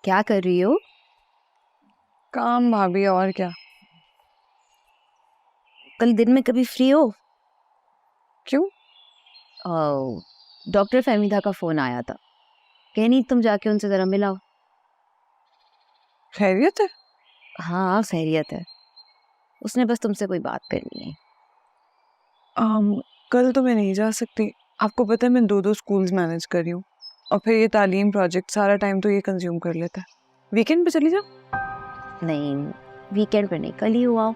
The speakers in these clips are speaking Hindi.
क्या कर रही हो? काम भाभी, और क्या। कल दिन में कभी फ्री हो? क्यों? डॉक्टर फहमीदा का फोन आया था, कहनी तुम जाके उनसे जरा मिलाओ। खैरियत है? हाँ खैरियत है, उसने बस तुमसे कोई बात करनी है। कल तो मैं नहीं जा सकती। आपको पता है मैं 2 स्कूल्स मैनेज कर रही हूँ, और फिर ये तालीम प्रोजेक्ट सारा टाइम तो ये कंज्यूम कर लेता है। वीकेंड पे चली जाओ। नहीं, वीकेंड पे नहीं, कल ही हुआ।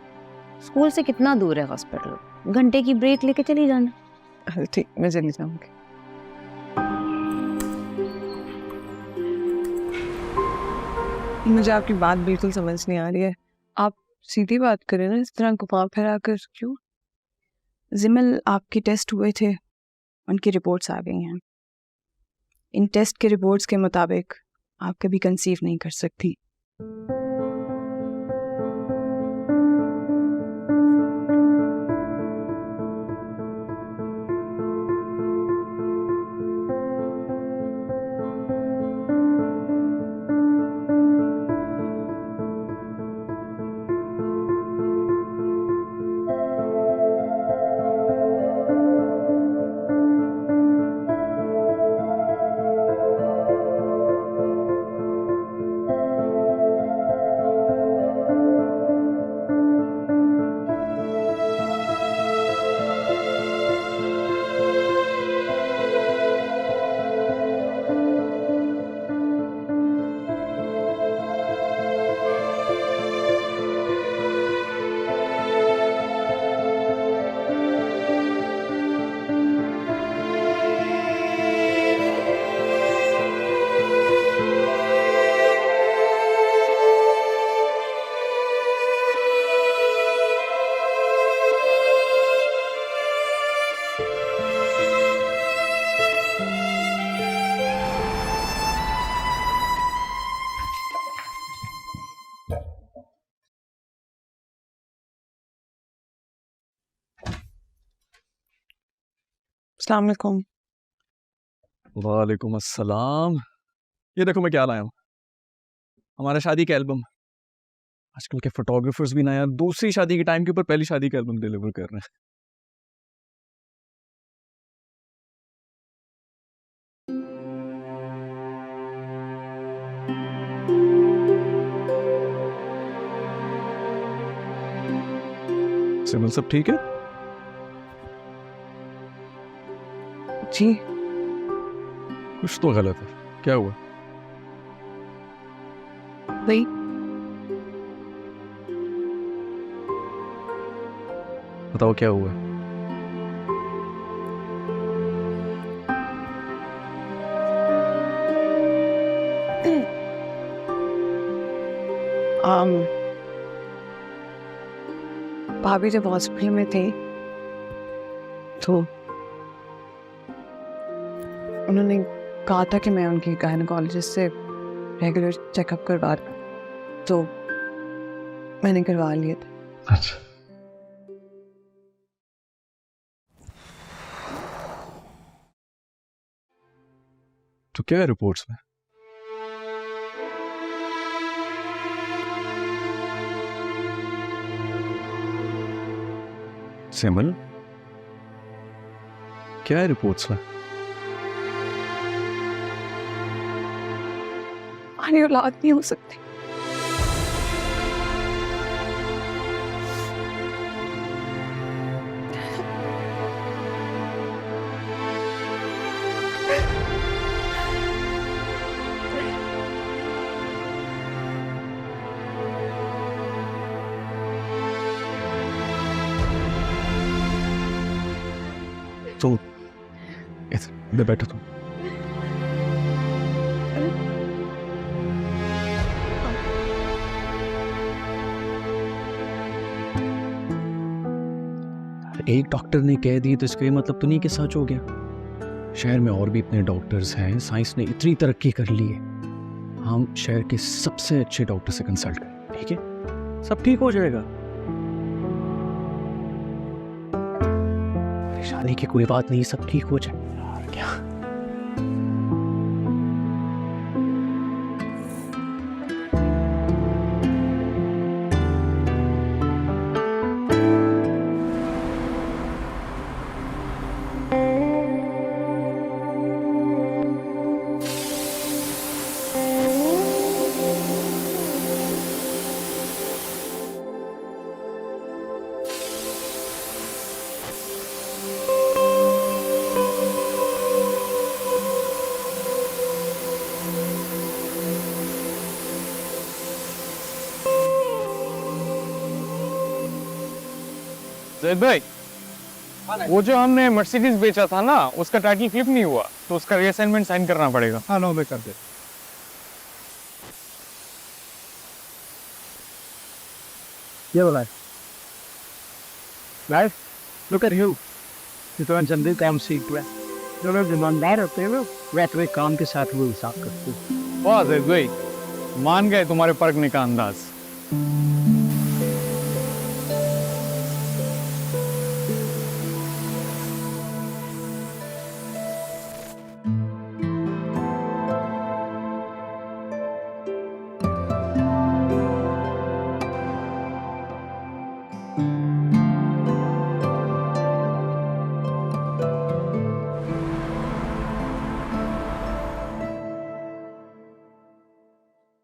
स्कूल से कितना दूर है हॉस्पिटल? घंटे की ब्रेक लेके चली जाना। अरे ठीक, मैं चली जाऊंगी। मुझे आपकी बात बिल्कुल समझ नहीं आ रही है। आप सीधी बात करें ना, इस तरह घुमा फिरा कर क्यों? जिमल, आपके टेस्ट हुए थे, उनकी रिपोर्ट्स आ गई हैं। इन टेस्ट के रिपोर्ट्स के मुताबिक आप कभी कंसीव नहीं कर सकती। अस्सलाम वालेकुम। वालेकुम अस्सलाम। ये देखो मैं क्या लाया हूँ, हमारा शादी का एल्बम। आजकल के फोटोग्राफर्स भी ना यार दूसरी शादी के टाइम के ऊपर पहली शादी का एल्बम डिलीवर कर रहे हैं। सिमल सब ठीक है? जी, कुछ तो गलत है, क्या हुआ? वही बताओ क्या हुआ? भाभी जब हॉस्पिटल में थे तो उन्होंने कहा था कि मैं उनकी गायनेकोलॉजिस्ट से रेगुलर चेकअप करवा, तो मैंने करवा लिए थे। अच्छा, तो क्या है रिपोर्ट्स में? सिमल, क्या है रिपोर्ट्स में? हमारी औलाद नहीं हो सकती। तो इधर बैठो तुम। एक डॉक्टर ने कह दी तो इसका ये मतलब तो नहीं कि सच हो गया। शहर में और भी इतने डॉक्टर्स हैं, साइंस ने इतनी तरक्की कर ली है। हम शहर के सबसे अच्छे डॉक्टर से कंसल्ट करें, ठीक है? सब ठीक हो जाएगा। परेशानी की कोई बात नहीं, सब ठीक हो जाए यार। क्या जैद भाई, वो जो हमने मर्सिडीज बेचा था ना, उसका टाइटल फ्लिप नहीं हुआ, तो उसका रीअसाइनमेंट साइन करना पड़ेगा। हाँ नो मैं कर दे। ये बोला लाइफ लुक एट यू तो जल्दी काम सीख रहा है। जो लोग ईमानदार होते हैं वो वैसे वे काम के साथ वो हिसाब करते हैं। वाह जैद भाई, मान गए तुम्हारे परखने का अंदाज।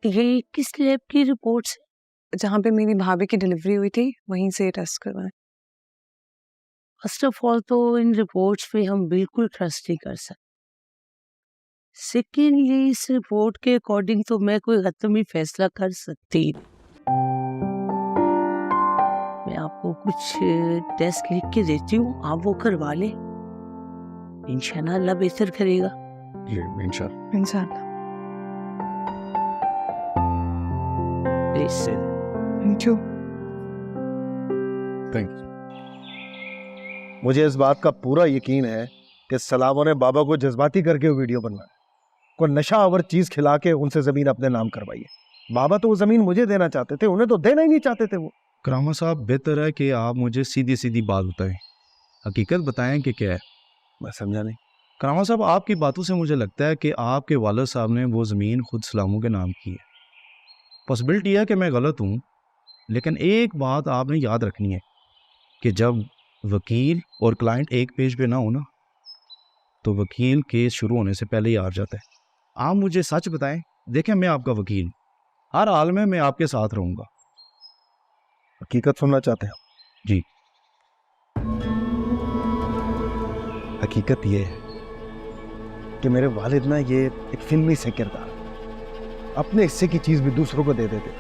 ये किस लैब की रिपोर्ट्स है? जहाँ पे मेरी भाभी की डिलीवरी हुई थी वहीं से टेस्ट करवाएं। फर्स्ट ऑफ ऑल तो इन रिपोर्ट्स पे हम बिल्कुल ट्रस्ट नहीं कर सकते। सेकेंडली, इस रिपोर्ट के अकॉर्डिंग तो मैं कोई हतमी फैसला कर सकती। मैं आपको कुछ टेस्ट लिख के देती हूँ, आप वो करवा लें, इंशाल्लाह अल्लाह बेहतर करेगा। जी इंशाल्लाह। इंशाल्लाह। Please thank you. Thank you. मुझे इस बात का पूरा यकीन है कि सलामों ने बाबा को जज्बाती करके वो वीडियो बनवाया, को नशा आवर चीज खिला के उनसे जमीन अपने नाम करवाई है। बाबा तो वो जमीन मुझे देना चाहते थे, उन्हें तो देना ही नहीं चाहते थे वो। करामा साहब, बेहतर है कि आप मुझे सीधी सीधी बात बताएं, हकीकत बताएं कि क्या है। मैं समझा नहीं। करामा साहब, आपकी बातों से मुझे लगता है कि आपके वालिद साहब ने वो ज़मीन खुद सलामों के नाम की है। पॉसिबिलिटी है कि मैं गलत हूँ, लेकिन एक बात आपने याद रखनी है कि जब वकील और क्लाइंट एक पेज पे ना हो ना, तो वकील केस शुरू होने से पहले ही हार जाता है। आप मुझे सच बताएं। देखें, मैं आपका वकील हूं, हर हाल में मैं आपके साथ रहूंगा। हकीकत सुनना चाहते हैं? जी। हकीकत ये है कि मेरे वालिद ना ये एक फिल्मी से किरदार, अपने हिस्से की चीज भी दूसरों को दे देते।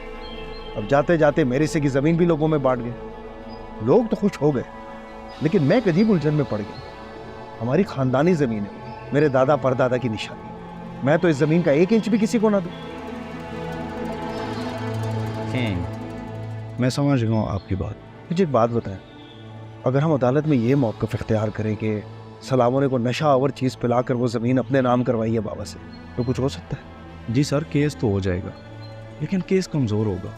अब जाते जाते मेरे हिस्से की जमीन भी लोगों में बांट गए। लोग तो खुश हो गए, लेकिन मैं एक अजीब उलझन में पड़ गया। हमारी खानदानी जमीन है, मेरे दादा परदादा की निशानी। मैं तो इस जमीन का 1 इंच भी किसी को ना दूं। मैं समझ गया हूँ आपकी बात। मुझे एक बात बताएं, अगर हम अदालत में ये मौक़िफ़ इख्तियार करें कि सलामों को नशा आवर चीज़ पिलाकर वो ज़मीन अपने नाम करवाई है बाबा से, तो कुछ हो सकता है? जी सर, केस तो हो जाएगा, लेकिन केस कमज़ोर होगा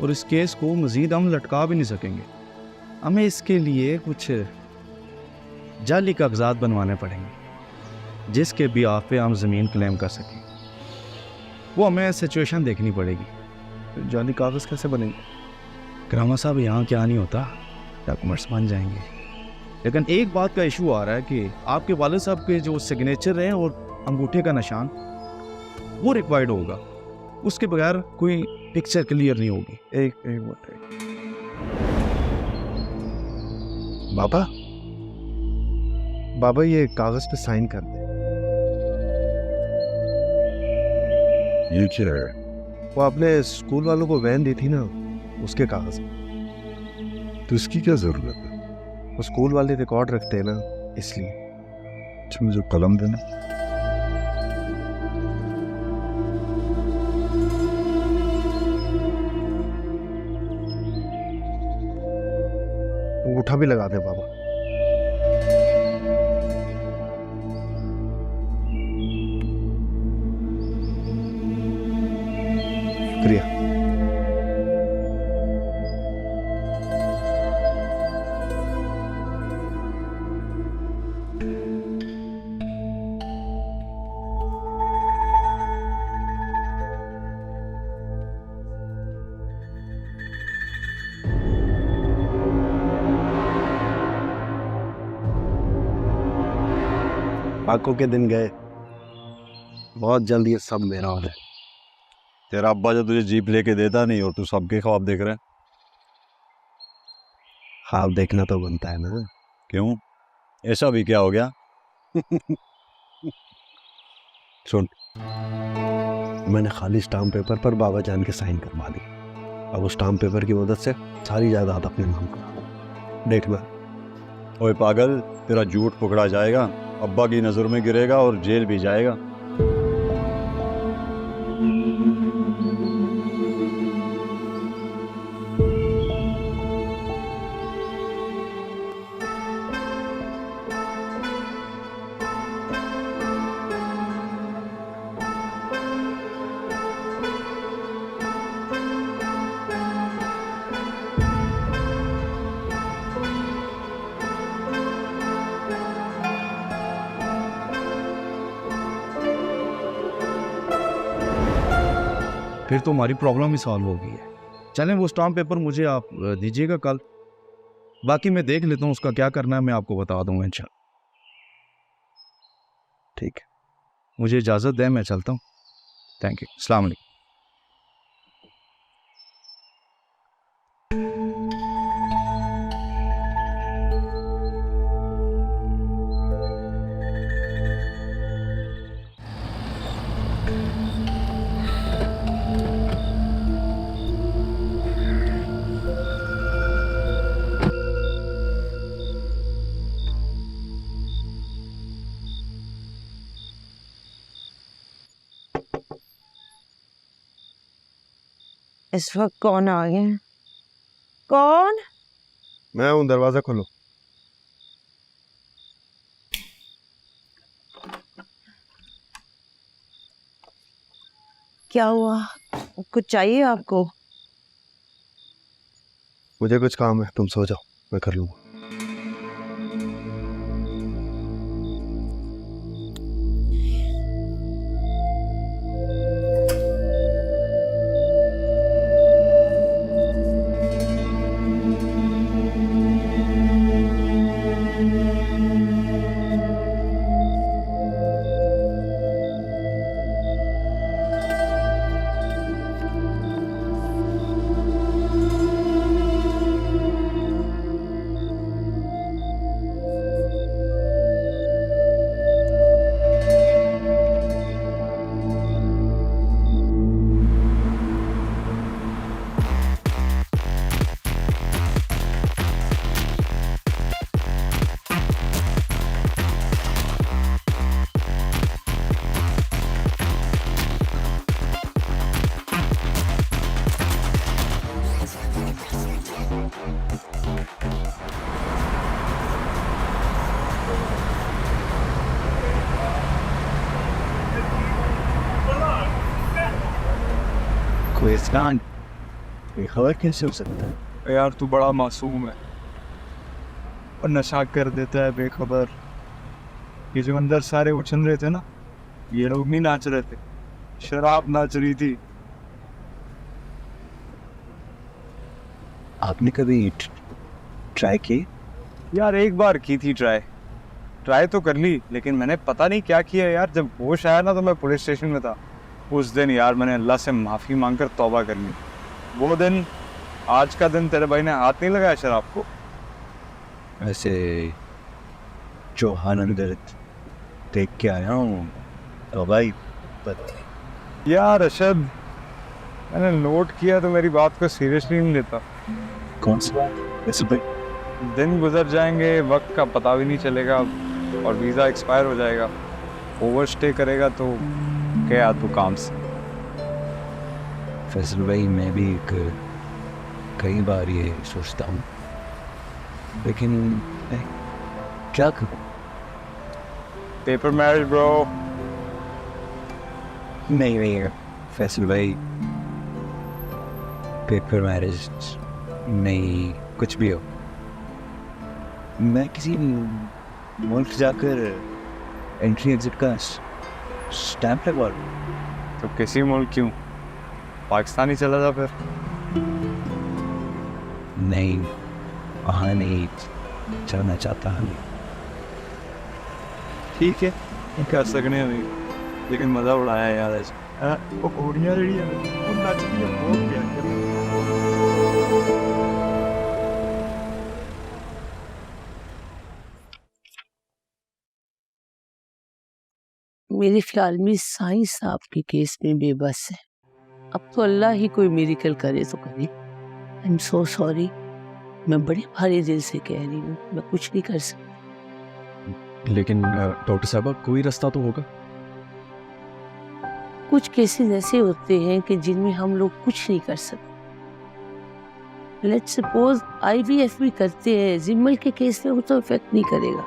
और इस केस को मज़ीद हम लटका भी नहीं सकेंगे। हमें इसके लिए कुछ जाली कागजात बनवाने पड़ेंगे, जिसके भी आप पे हम ज़मीन क्लेम कर सकें। वो हमें सिचुएशन देखनी पड़ेगी। जाली कागज़ कैसे बनेंगे? करामा साहब, यहाँ क्या नहीं होता, डॉक्यूमेंट्स बन जाएंगे। लेकिन एक बात का इशू आ रहा है कि आपके वालिद साहब के जो सिग्नेचर हैं और अंगूठे का निशान, वो रिक्वायर्ड होगा। उसके बगैर कोई पिक्चर क्लियर नहीं होगी। एक मिनट। बाबा ये कागज़ पे साइन कर दे। ये क्या है? वो आपने स्कूल वालों को वैन दी थी ना, उसके कागज़। तो इसकी क्या जरूरत है? वो स्कूल वाले रिकॉर्ड रखते हैं ना, इसलिए। अच्छा, मुझे कलम देना। अंगूठा भी लगा दे बाबा। शुक्रिया। आंखों के दिन गए, बहुत जल्द ये सब मेरा हो जाए। तेरा अब्बा जो तुझे जीप लेके देता नहीं और तू सबके ख्वाब देख रहा है। ख्वाब देखना तो बनता है ना। क्यों, ऐसा भी क्या हो गया? सुन, मैंने खाली स्टाम्प पेपर पर बाबा जान के साइन करवा दी। अब उस स्टाम्प पेपर की मदद से सारी जायदाद अपने नाम करा। देख मैं ओए पागल, तेरा झूठ पकड़ा जाएगा, अब्बा की नजर में गिरेगा और जेल भी जाएगा। फिर तो हमारी प्रॉब्लम ही सॉल्व हो गई है। चलें, वो स्टाम्प पेपर मुझे आप दीजिएगा कल, बाकी मैं देख लेता हूँ उसका क्या करना है, मैं आपको बता दूंगा इंशाल्लाह। ठीक है, मुझे इजाज़त दें, मैं चलता हूँ। थैंक यू, अस्सलाम वालेकुम। इस वक्त कौन आ गया? कौन? मैं हूँ, दरवाज़ा खोलो। क्या हुआ? कुछ चाहिए आपको? मुझे कुछ काम है, तुम सो जाओ, मैं कर लूँगा। क्वेश्चन ये खबर कैसे हो सकता है? यार तू बड़ा मासूम है और नशा कर देता है बेखबर। ये जो अंदर सारे उछल रहे थे ना, ये लोग नहीं नाच रहे थे, शराब नाच रही थी। आपने कभी ट्राई की? यार एक बार की थी ट्राई तो कर ली, लेकिन मैंने पता नहीं क्या किया यार। जब होश आया ना तो मैं पुलिस स्टेशन में था। उस दिन यार मैंने अल्लाह से माफ़ी मांगकर तौबा कर ली। वो दिन, आज का दिन तेरे भाई ने हाथ नहीं लगाया शराब को। वैसे चौहान अंदर देख के आया हूँ तो भाई यार अशद, मैंने नोट किया तो मेरी बात को सीरियसली नहीं लेता। कौन सी बात? वैसे भाई दिन गुजर जाएंगे, वक्त का पता भी नहीं चलेगा और वीज़ा एक्सपायर हो जाएगा। ओवर स्टे करेगा तो क्या तू काम से। फैसल भाई, मैं भी कई बार ये सोचता हूँ, लेकिन मैं क्या करूँ? Paper marriage bro. नहीं फैसल भाई, पेपर मैरिज नहीं, कुछ भी हो, मैं किसी मुल्क जाकर एंट्री एग्जिट का स्टैंप लगवा लूँ। तो किसी मुल्क क्यों, पाकिस्तान ही चला जा फिर। नहीं, वहाँ नहीं चलना चाहता हूँ। ठीक है, कर सकने अभी, लेकिन मज़ा उड़ाया यार ऐसे। वो घोड़ियाँ रही है, वो नाच रही है, बहुत प्यारी। मेरे ख्याल में साइंस आपके केस में बेबस है। अब तो अल्लाह ही कोई मिरेकल करे तो करे। I am so sorry. मैं बड़े भारी दिल से कह रही हूँ, मैं कुछ नहीं कर सकती। लेकिन डॉक्टर साहबा कोई रास्ता तो होगा। कुछ केसेस ऐसे होते हैं कि जिनमें हम लोग कुछ नहीं कर सकते। लेट्स सपोज IVF भी करते हैं, जिम्मल के केस में वो तो इफेक्ट नहीं करेगा।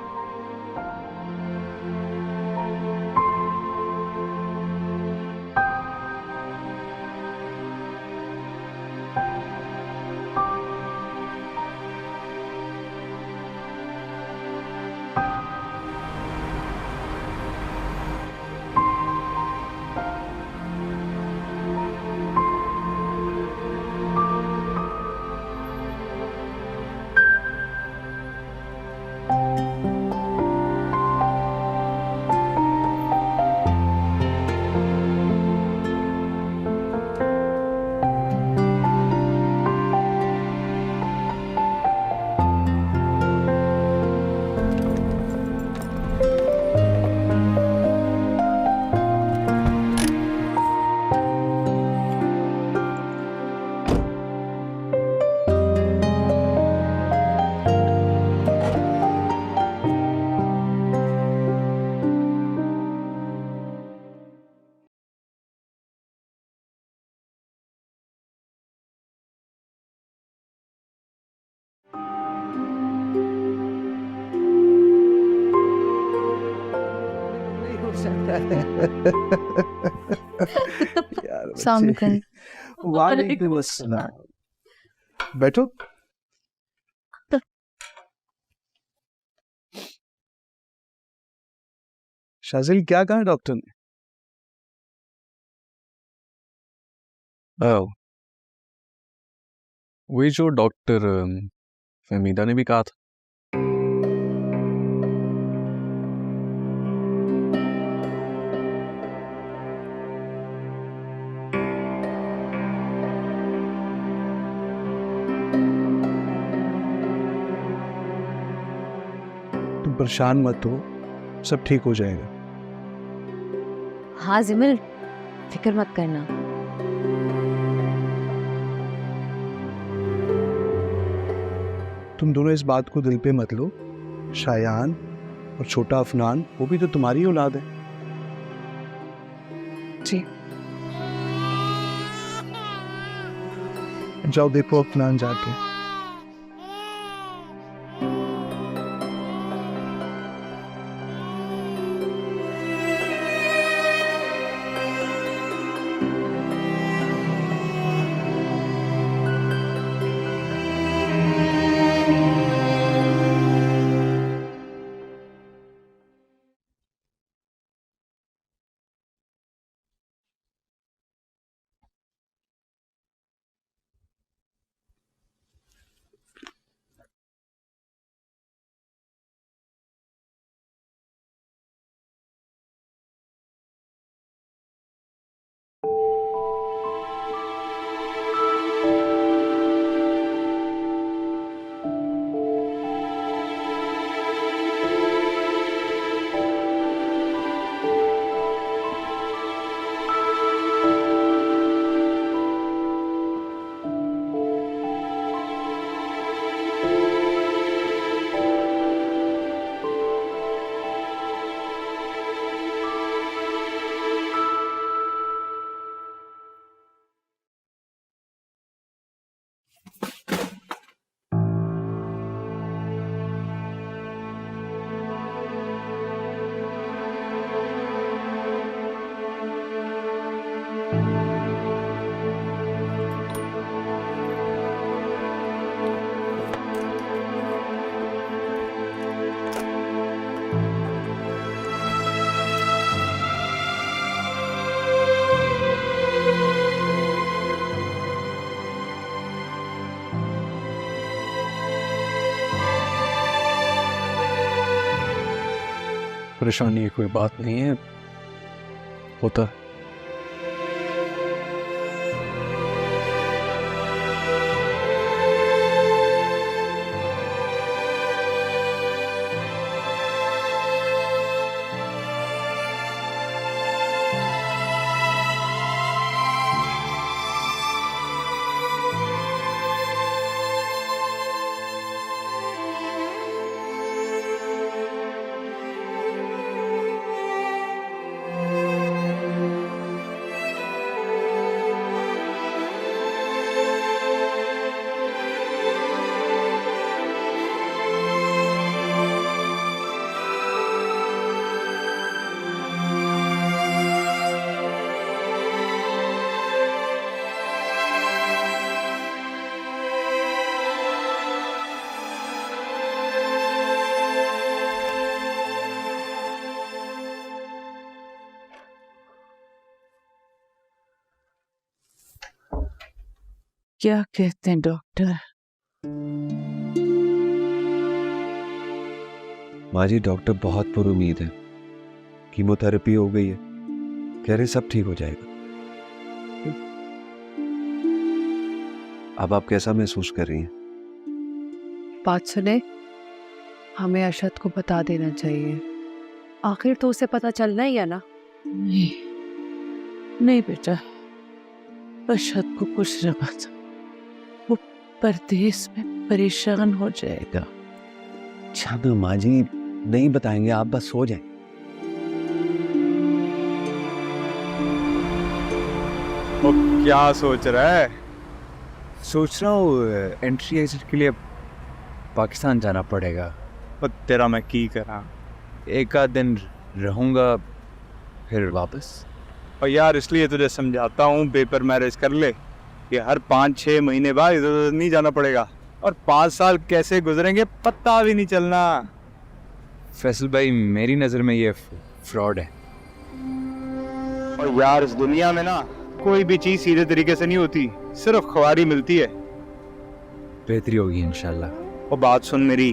यार सामने वालेकुम अस्सलाम। बैठो। शाजिल, क्या कहा डॉक्टर ने? वही जो डॉक्टर फहमीदा ने भी कहा था। तुम परेशान मत हो, सब ठीक हो जाएगा। हाँ जिमिल, फिक्र मत करना। तुम दोनों इस बात को दिल पे मत लो। शायान और छोटा अफनान, वो भी तो तुम्हारी औलाद है। जी। जाओ देखो अफनान जाके। परेशानी की कोई बात नहीं है, होता है। क्या कहते हैं डॉक्टर? माँ जी, डॉक्टर बहुत पुरुमीद है। कीमोथेरेपी हो गई है, कह रहे सब ठीक हो जाएगा। अब आप कैसा महसूस कर रही हैं? बात सुने, हमें अरशद को बता देना चाहिए। आखिर तो उसे पता चलना ही है ना। नहीं नहीं बेटा, अरशद को कुछ न पता, वो परदेश में परेशान हो जाएगा। अच्छा तो माँ जी नहीं बताएंगे, आप बस सो जाएं। वो क्या सोच रहा है? सोच रहा हूँ एंट्री एग्जिट के लिए पाकिस्तान जाना पड़ेगा। पर तेरा मैं की करा, एक आध दिन रहूँगा फिर वापस। और यार इसलिए तुझे समझाता हूँ पेपर मैरिज कर ले, कि हर 5-6 महीने बाद इधर उधर नहीं जाना पड़ेगा। और 5 साल कैसे गुजरेंगे पता भी नहीं चलना। फैसल भाई, मेरी नज़र में ये फ्रॉड है। और यार इस दुनिया में ना कोई भी चीज़ सीधे तरीके से नहीं होती, सिर्फ ख्वारी मिलती है। बेहतरी होगी इंशाल्लाह। और बात सुन मेरी,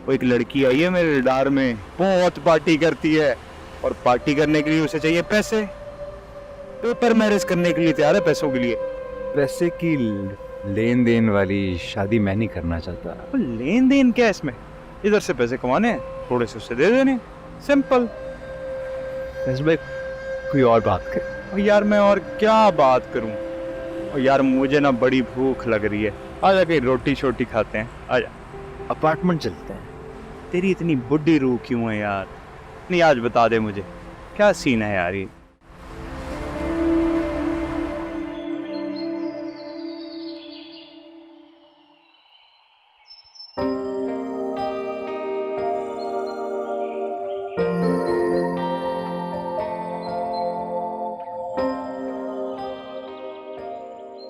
वो एक लड़की आई है मेरे रडार में, बहुत पार्टी करती है, और पार्टी करने के लिए उसे चाहिए पैसे। पेपर मैरिज करने के लिए तैयार है पैसों के लिए। पैसे की लेन देन वाली शादी मैं नहीं करना चाहता। लेन देन क्या है इसमें? इधर से पैसे कमाने हैं, थोड़े से उससे दे देने, सिंपल। भाई कोई और बात कर। और यार मैं और क्या बात करूं? और यार मुझे ना बड़ी भूख लग रही है, आजा कहीं रोटी छोटी खाते हैं, आजा अपार्टमेंट चलते हैं। तेरी इतनी बुढ़ी रूह क्यों है यार? नहीं आज बता दे मुझे, क्या सीन है यार ये?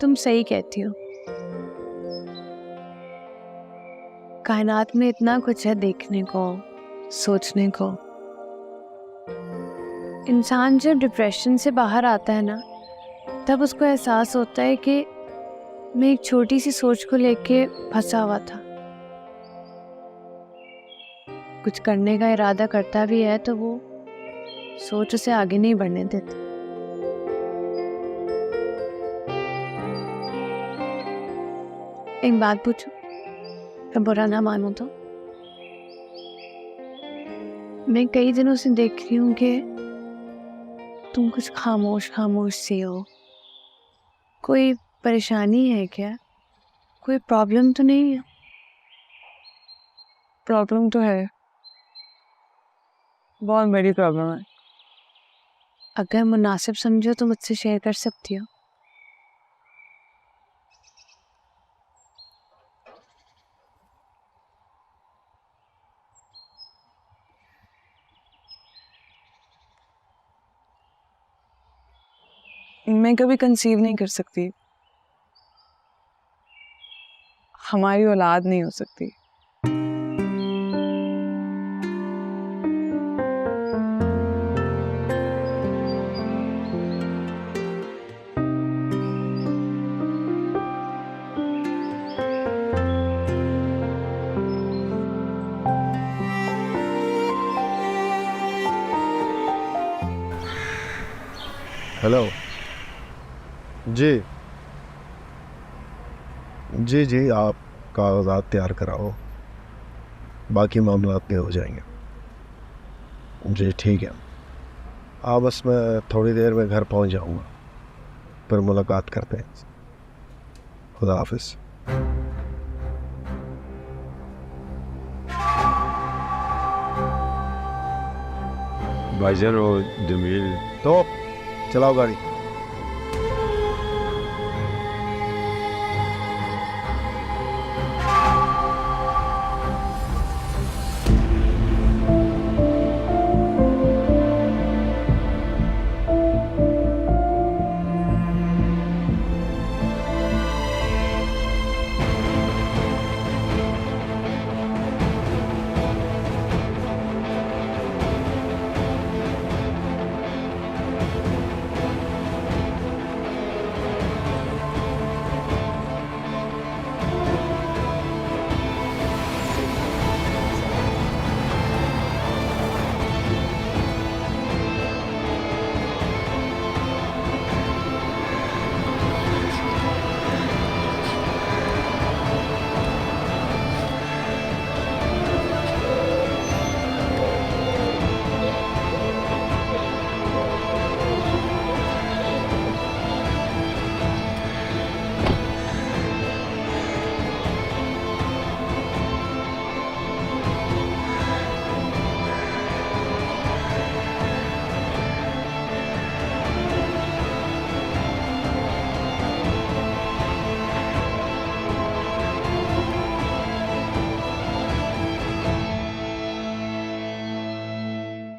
तुम सही कहती हो, कायनात में इतना कुछ है देखने को, सोचने को। इंसान जब डिप्रेशन से बाहर आता है ना, तब उसको एहसास होता है कि मैं एक छोटी सी सोच को लेके फंसा हुआ था। कुछ करने का इरादा करता भी है तो वो सोच उसे आगे नहीं बढ़ने देता। एक बात पूछूं, मैं बुरा ना मानो तो? मैं कई दिनों से देख रही हूँ कि तुम कुछ खामोश खामोश सी हो। कोई परेशानी है क्या? कोई प्रॉब्लम तो नहीं है? प्रॉब्लम तो है, बहुत बड़ी प्रॉब्लम है। अगर मुनासिब समझो तो मुझसे शेयर कर सकती हो। मैं कभी कंसीव नहीं कर सकती, हमारी औलाद नहीं हो सकती। हेलो जी जी जी, आप कागजात तैयार कराओ, बाकी मामला आपके हो जाएंगे। जी ठीक है, हाँ बस मैं थोड़ी देर में घर पहुंच जाऊंगा, फिर मुलाकात करते हैं। खुदा हाफिज। भाईजान और जमील तो चलाओ गाड़ी।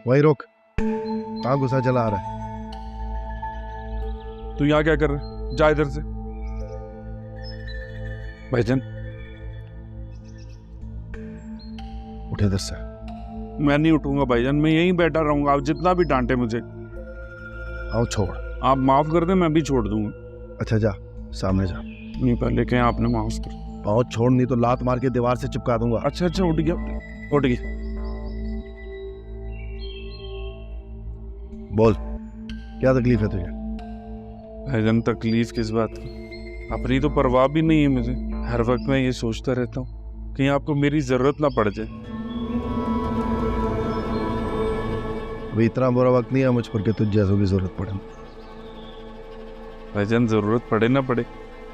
वही रोक, कहाँ गुस्सा चला आ रहा है? तू यहाँ क्या कर रहा है? जा इधर से। भाईजान उठे इधर से। मैं नहीं उठूंगा भाईजान, मैं यहीं बैठा रहूंगा, आप जितना भी डांटे मुझे। आओ छोड़। आप माफ कर दे, मैं भी छोड़ दूंगा। अच्छा जा, सामने जा। नहीं, पहले कहीं आपने माफ कर। पाँव छोड़, नहीं तो लात मार के दीवार से चिपका दूंगा। अच्छा अच्छा, उठ गया उठ गया। बोल, क्या तकलीफ है तुझे? भाईजान तकलीफ किस बात की? अपनी तो परवाह भी नहीं है मुझे। हर वक्त मैं ये सोचता रहता हूँ कहीं आपको मेरी जरूरत ना पड़ जाए। अभी इतना बुरा वक्त नहीं है मुझ पर कि तुझ जैसों की जरूरत पड़े। भाईजान जरूरत पड़े ना पड़े,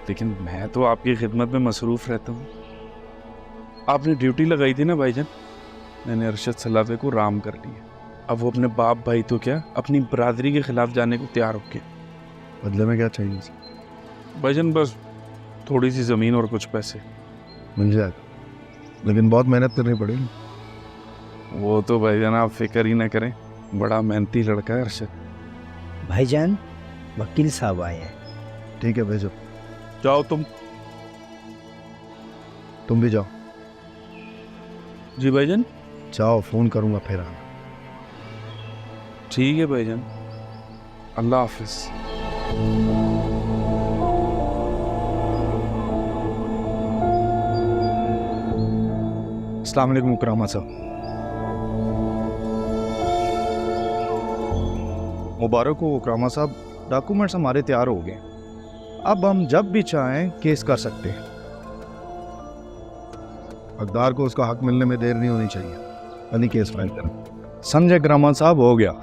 लेकिन मैं तो आपकी खिदमत में मसरूफ रहता हूँ। आपने ड्यूटी लगाई थी ना भाईजान, मैंने अरशद सलाफे को राम कर लिया। अब वो अपने बाप भाई तो क्या, अपनी बरादरी के खिलाफ जाने को तैयार हो गया। बदले में क्या चाहिए उसे? भाईजान बस थोड़ी सी जमीन और कुछ पैसे। मिल जाएगा, लेकिन बहुत मेहनत करनी पड़ेगी। वो तो भाईजान आप फिक्र ही ना करें, बड़ा मेहनती लड़का है अरशद। भाईजान वकील साहब आए हैं। ठीक है भेजो। जाओ तुम भी जाओ। जी भाईजान। जाओ, फोन करूंगा फिर आना। ठीक है भाईजान, अल्लाह हाफिज। अस्सलाम वालेकुम उकरामा साहब। मुबारक हो उकरामा साहब, डॉक्यूमेंट्स हमारे तैयार हो गए। अब हम जब भी चाहें केस कर सकते हैं। हकदार को उसका हक मिलने में देर नहीं होनी चाहिए। अली केस फाइल करें। समझे ग्रामा साहब, हो गया।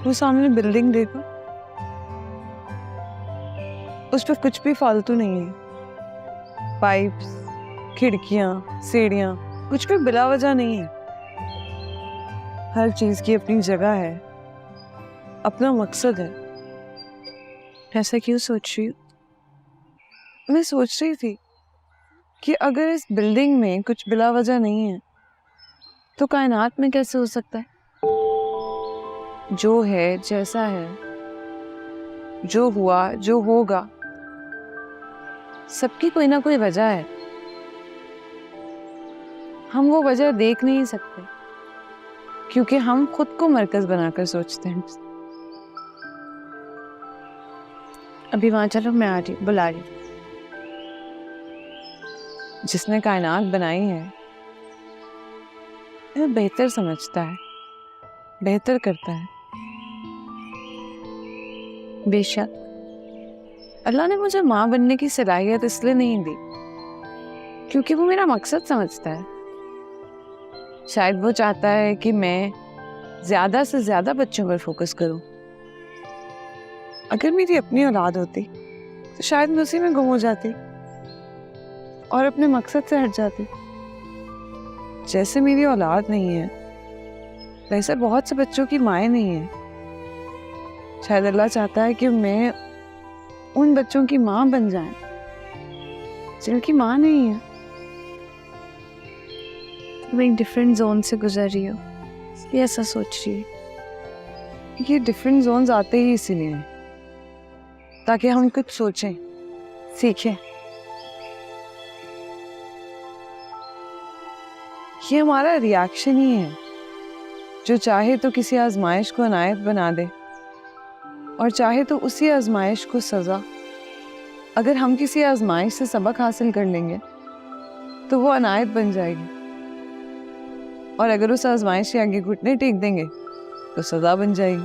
वो सामने बिल्डिंग देखो, उस पर कुछ भी फालतू नहीं है। पाइप्स, खिड़कियां, सीढ़ियां, कुछ भी बिला वजह नहीं है। हर चीज की अपनी जगह है, अपना मकसद है। ऐसा क्यों सोच रही हूँ? मैं सोच रही थी कि अगर इस बिल्डिंग में कुछ बिला वजह नहीं है तो कायनात में कैसे हो सकता है? जो है, जैसा है, जो हुआ, जो होगा, सबकी कोई ना कोई वजह है। हम वो वजह देख नहीं सकते क्योंकि हम खुद को मरकज बनाकर सोचते हैं। अभी वहां चलो, मैं आ रही, बुला रही। जिसने कायनात बनाई है वो बेहतर समझता है, बेहतर करता है। बेशक अल्लाह ने मुझे माँ बनने की सलाहियत इसलिए नहीं दी क्योंकि वो मेरा मकसद समझता है। शायद वो चाहता है कि मैं ज्यादा से ज्यादा बच्चों पर फोकस करूं। अगर मेरी अपनी औलाद होती तो शायद मैं उसी में गुम हो जाती और अपने मकसद से हट जाती। जैसे मेरी औलाद नहीं है, वैसे बहुत से बच्चों की माएँ नहीं है। शायद अल्लाह चाहता है कि मैं उन बच्चों की माँ बन जाए जिनकी माँ नहीं है। तुम एक डिफरेंट जोन से गुजर रही हो, इसलिए ऐसा सोच रही है। ये डिफरेंट जोन्स आते ही इसीलिए हैं ताकि हम कुछ सोचें, सीखें। ये हमारा रिएक्शन ही है जो चाहे तो किसी आजमाइश को अनायत बना दे और चाहे तो उसी आजमाइश को सजा। अगर हम किसी आजमाइश से सबक हासिल कर लेंगे तो वो अनायत बन जाएगी, और अगर उस आजमाइश के आगे घुटने टेक देंगे तो सजा बन जाएगी।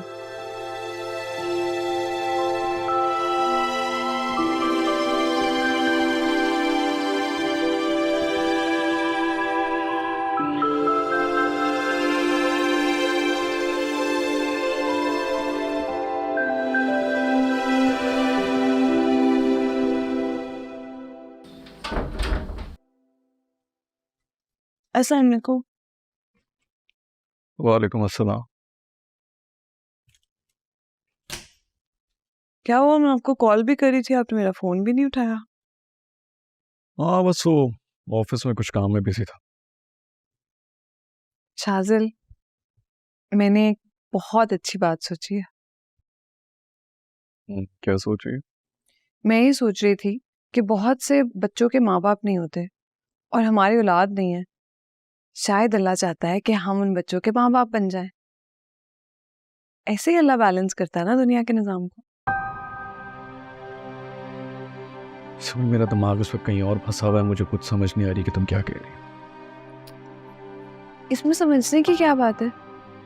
अस्सलाम वालेकुम। वालेकुम अस्सलाम। क्या हुआ? मैं आपको कॉल भी करी थी, आपने मेरा फोन भी नहीं उठाया। हाँ बस वो ऑफिस में कुछ काम में बिजी था। शाजिल, मैंने एक बहुत अच्छी बात सोची है। क्या सोच रही है? मैं ये सोच रही थी कि बहुत से बच्चों के माँ बाप नहीं होते और हमारी औलाद नहीं है। शायद अल्लाह चाहता है कि हम उन बच्चों के माँ बाप बन जाएं। ऐसे ही अल्लाह बैलेंस करता है ना दुनिया के निज़ाम को। समझ, मेरा दिमाग उस वक्त कहीं और फंसा हुआ है, मुझे कुछ समझ नहीं आ रही कि तुम क्या कह रही हो। इसमें समझने की क्या बात है?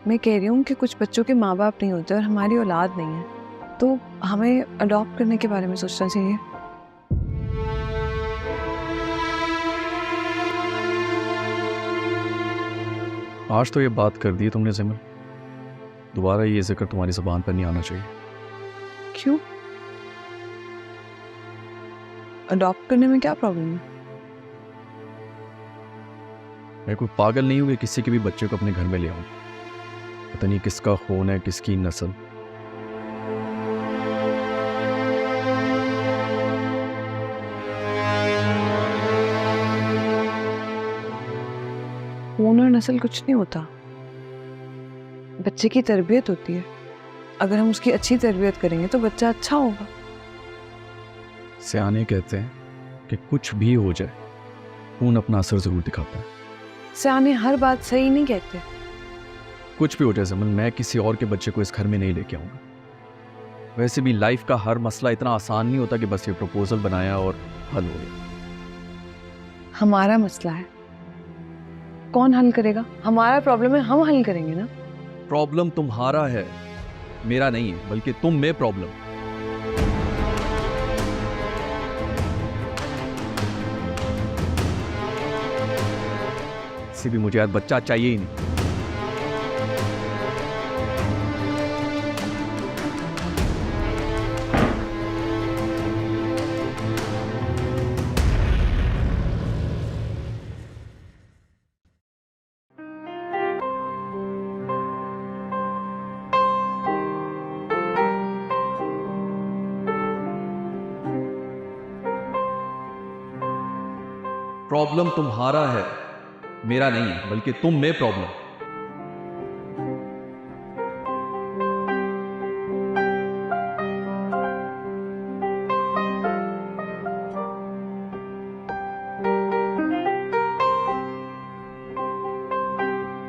मैं कह रही हूँ कि कुछ बच्चों के माँ बाप नहीं होते और हमारी औलाद नहीं है, तो हमें अडॉप्ट करने के बारे में सोचना चाहिए। आज तो ये बात कर दी तुमने जिमल, दोबारा ये जिक्र तुम्हारी ज़बान पर नहीं आना चाहिए। क्यों? अडॉप्ट करने में क्या प्रॉब्लम है? मैं कोई पागल नहीं हूँ कि किसी के भी बच्चे को अपने घर में ले आऊं। पता नहीं किसका खून है, किसकी नस्ल। खून और नस्ल कुछ नहीं होता, बच्चे की तरबियत होती है। अगर हम उसकी अच्छी तरबियत करेंगे तो बच्चा अच्छा होगा। सियाने कहते हैं कि कुछ भी हो जाए खून अपना असर जरूर दिखाता है। सियाने हर बात सही नहीं कहते। कुछ भी हो जाए जमन, मैं किसी और के बच्चे को इस घर में नहीं लेके आऊंगा। वैसे भी लाइफ का हर मसला इतना आसान नहीं होता कि बस ये प्रपोजल बनाया और हल हो गया। हमारा मसला है, कौन हल करेगा? हमारा प्रॉब्लम है, हम हल करेंगे ना। प्रॉब्लम तुम्हारा है, मेरा नहीं है, बल्कि तुम में प्रॉब्लम। इससे भी मुझे आज बच्चा चाहिए ही नहीं। प्रॉब्लम तुम्हारा है, मेरा नहीं है, बल्कि तुम में प्रॉब्लम।